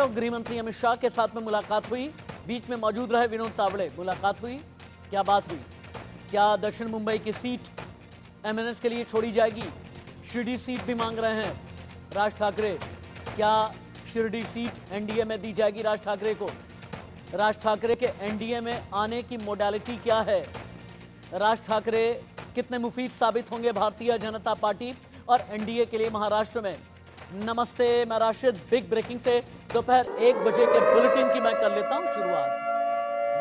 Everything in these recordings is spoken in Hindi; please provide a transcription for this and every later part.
और गृह मंत्री अमित शाह के साथ में मुलाकात हुई। बीच में मौजूद रहे विनोद तावड़े। मुलाकात हुई, क्या बात हुई? क्या दक्षिण मुंबई की सीट एमएनएस के लिए छोड़ी जाएगी? शिरडी सीट भी मांग रहे हैं राज ठाकरे। क्या शिरडी सीट एनडीए में दी जाएगी राज ठाकरे को? राज ठाकरे के एनडीए में आने की मोडालिटी क्या है? राज ठाकरे कितने मुफीद साबित होंगे भारतीय जनता पार्टी और एनडीए के लिए महाराष्ट्र में? नमस्ते, मैं राशिद। बिग ब्रेकिंग से दोपहर 1 बजे के बुलेटिन की मैं कर लेता हूं शुरुआत।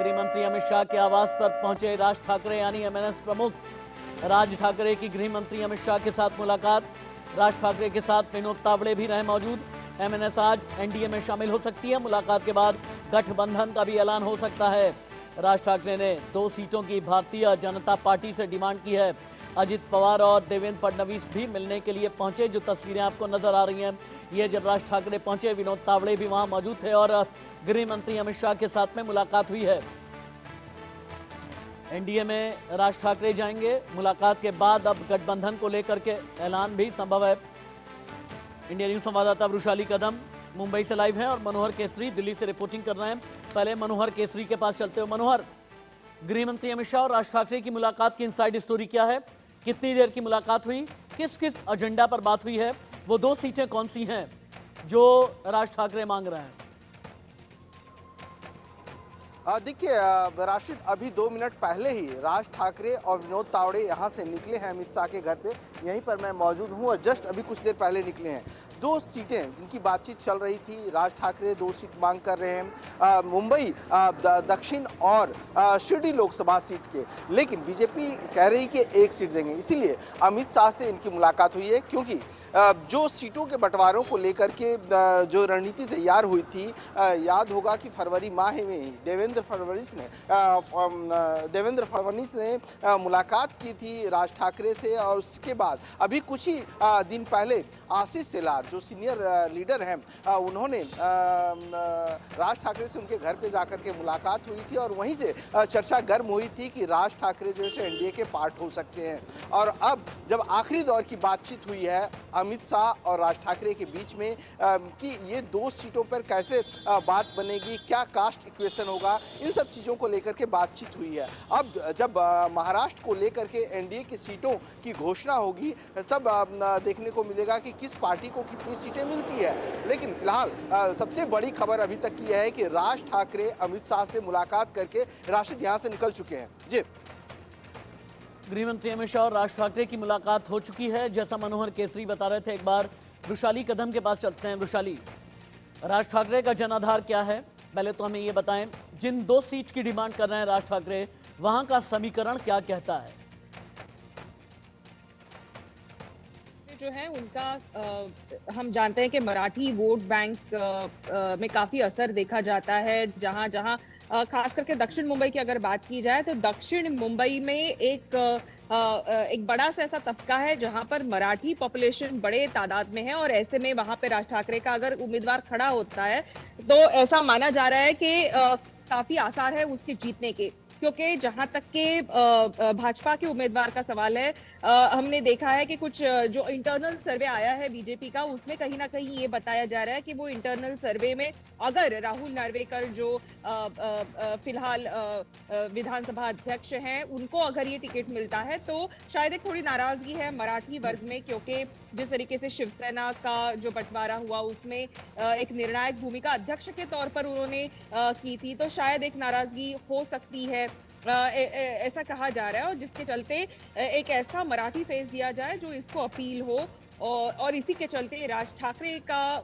गृह मंत्री अमित शाह के आवास पर पहुंचे राज ठाकरे यानी एमएनएस प्रमुख। राज ठाकरे की गृह मंत्री अमित शाह के साथ मुलाकात। राज ठाकरे के साथ विनोद तावड़े भी रहे मौजूद। एमएनएस आज एनडीए में शामिल हो सकती है। मुलाकात के बाद गठबंधन का भी ऐलान हो सकता है। राज ठाकरे ने 2 सीटों की भारतीय जनता पार्टी से डिमांड की है। अजित पवार और देवेंद्र फडणवीस भी मिलने के लिए पहुंचे। जो तस्वीरें आपको नजर आ रही हैं, ये जब राज ठाकरे पहुंचे, विनोद तावड़े भी वहां मौजूद थे और गृह मंत्री अमित शाह के साथ में मुलाकात हुई है। एनडीए में राज ठाकरे जाएंगे। मुलाकात के बाद अब गठबंधन को लेकर के ऐलान भी संभव है। इंडिया न्यूज संवाददाता वृषाली कदम मुंबई से लाइव हैं और मनोहर केसरी दिल्ली से रिपोर्टिंग कर रहे हैं। पहले मनोहर केसरी के पास चलते हो। मनोहर, गृह मंत्री अमित शाह और राज ठाकरे की मुलाकात की इनसाइड स्टोरी क्या है? कितनी देर की मुलाकात हुई? किस किस एजेंडा पर बात हुई है? वो 2 सीटें कौन सी हैं जो राज ठाकरे मांग रहे हैं? देखिए राशिद, अभी 2 मिनट पहले ही राज ठाकरे और विनोद तावड़े यहाँ से निकले हैं अमित शाह के घर पे। यहीं पर मैं मौजूद हूँ और जस्ट अभी कुछ देर पहले निकले हैं। 2 सीटें जिनकी बातचीत चल रही थी, राज ठाकरे 2 सीट मांग कर रहे हैं, मुंबई दक्षिण और शिरडी लोकसभा सीट के। लेकिन बीजेपी कह रही कि 1 सीट देंगे, इसीलिए अमित शाह से इनकी मुलाकात हुई है। क्योंकि जो सीटों के बंटवारों को लेकर के जो रणनीति तैयार हुई थी, याद होगा कि फरवरी माह में ही देवेंद्र फडणवीस ने मुलाकात की थी राज ठाकरे से। और उसके बाद अभी कुछ ही दिन पहले आशीष शेलार जो सीनियर लीडर हैं, उन्होंने राज ठाकरे से उनके घर पे जाकर के मुलाकात हुई थी और वहीं से चर्चा गर्म हुई थी कि राज ठाकरे जो है एनडीए के पार्ट हो सकते हैं। और अब जब आखिरी दौर की बातचीत हुई है अमित शाह और राज ठाकरे के बीच में कि ये 2 सीटों पर कैसे बात बनेगी, क्या कास्ट इक्वेशन होगा, इन सब चीज़ों को लेकर के बातचीत हुई है। अब जब महाराष्ट्र को लेकर के एनडीए की सीटों की घोषणा होगी तब देखने को मिलेगा कि किस पार्टी को कितनी सीटें मिलती है। लेकिन फिलहाल सबसे बड़ी खबर अभी तक की है कि राज ठाकरे अमित शाह से मुलाकात करके राशिद यहाँ से निकल चुके हैं। जी, गृह मंत्री अमित शाह और राज ठाकरे की मुलाकात हो चुकी है, जैसा मनोहर केसरी बता रहे थे। एक बार वृषाली कदम के पास चलते हैं। वृषाली, राज ठाकरे का जनाधार क्या है? पहले तो हमें ये बताएं, जिन 2 सीट की डिमांड कर रहे हैं राज ठाकरे, वहां का समीकरण क्या कहता है? जो है उनका हम जानते हैं कि मराठी वोट बैंक में काफी असर देखा जाता है। जहां जहां खास करके दक्षिण मुंबई की अगर बात की जाए तो दक्षिण मुंबई में एक बड़ा सा ऐसा तबका है जहां पर मराठी पॉपुलेशन बड़े तादाद में है और ऐसे में वहां पे राज ठाकरे का अगर उम्मीदवार खड़ा होता है तो ऐसा माना जा रहा है कि काफी आसार है उसके जीतने के। क्योंकि जहां तक के भाजपा के उम्मीदवार का सवाल है, हमने देखा है कि कुछ जो इंटरनल सर्वे आया है बीजेपी का, उसमें कहीं ना कहीं ये बताया जा रहा है कि वो इंटरनल सर्वे में अगर राहुल नार्वेकर जो फिलहाल विधानसभा अध्यक्ष हैं, उनको अगर ये टिकट मिलता है तो शायद एक थोड़ी नाराजगी है मराठी वर्ग में। क्योंकि जिस तरीके से शिवसेना का जो बंटवारा हुआ उसमें एक निर्णायक भूमिका अध्यक्ष के तौर पर उन्होंने की थी, तो शायद एक नाराजगी हो सकती है, ऐसा कहा जा रहा है। और जिसके चलते एक ऐसा मराठी फेस दिया जाए जो इसको अपील हो और इसी के चलते राज ठाकरे का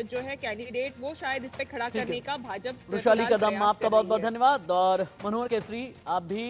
जो है कैंडिडेट वो शायद इस पे खड़ा करने का भाजपा वृषाली कदम, आपका बहुत बहुत धन्यवाद। और मनोहर केसरी, आप भी